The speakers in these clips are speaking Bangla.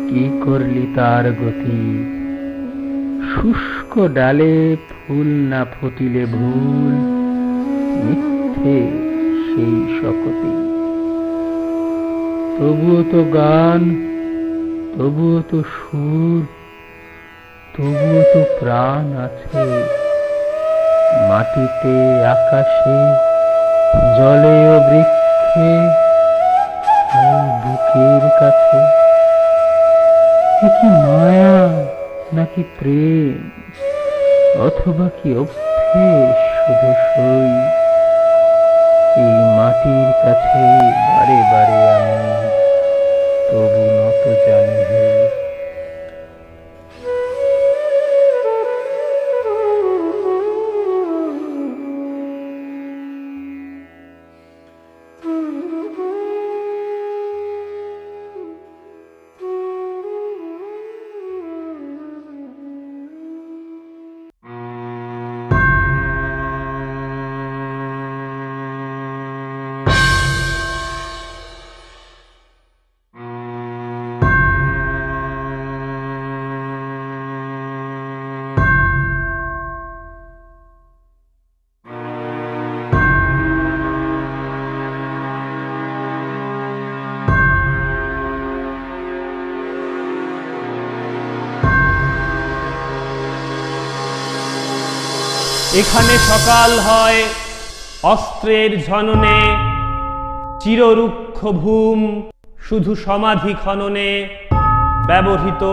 কি করলি তার গতি? শুষ্ক ডালে ফুল না ফুটিলে ভুল, মিথ্যে সেই শকতি। তবুও তো গান, তবুও তো সুর, তবুও তো প্রাণ আছে মাটিতে, আকাশে, জলে ও বৃক্ষে, আর বুকের কাছে। এ কি মায়া নাকি প্রেম, অথবা কি অভ্যেস শুধু সই? এই মাটির কাছে বারে বারে আমি তবু নত জানি হই। এখানে সকাল হয় অস্ত্রের ঝননে, চিররুক্ষ ভূম শুধু সমাধি খননে। ব্যবহৃত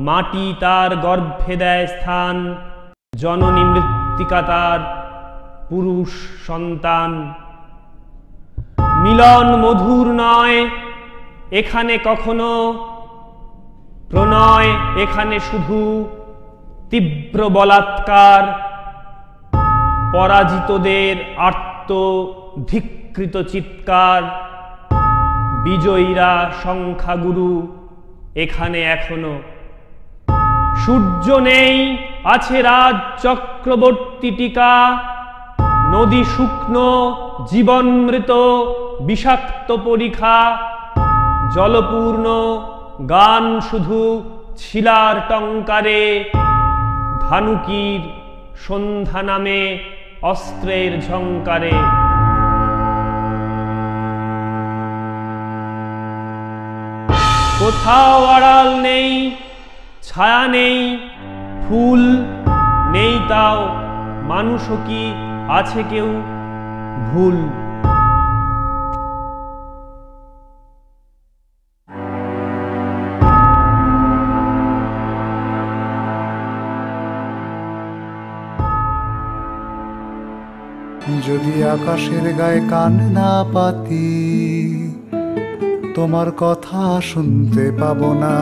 মাটি তার গর্ভে দেয় স্থান, জননী মৃত্তিকা তার পুরুষ সন্তান। মিলন মধুর নয় এখানে কখনো, প্রণয় এখানে শুধু তীব্র বলাৎকার। পরাজিতদের আর্ত ধিক্কৃত চিৎকার, বিজয়ীরা সংখ্যাগুরু এখানে এখনো। সূর্য নেই, আছে রাজ চক্রবর্তী টিকা। নদী শুকনো, জীবন মৃত, বিষাক্ত পরিখা। জলপূর্ণ গান শুধু ছিলার টঙ্কারে, ধানুকির সন্ধ্যা নামে অস্ত্রের ঝংকারে। কোথাও আড়াল নেই, ছায়া নেই, ফুল নেই তাও মানুষও কি আছে কেউ ভুল? যদি আকাশের গায়ে কান না পাতি, তোমার কথা শুনতে পাবো না।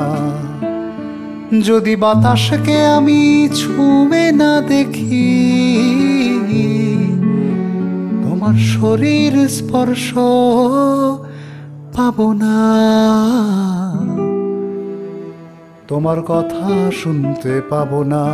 যদি বাতাসকে আমি ছুঁয়ে না দেখি, তোমার শরীর স্পর্শ পাবো না। তোমার কথা শুনতে পাবো না।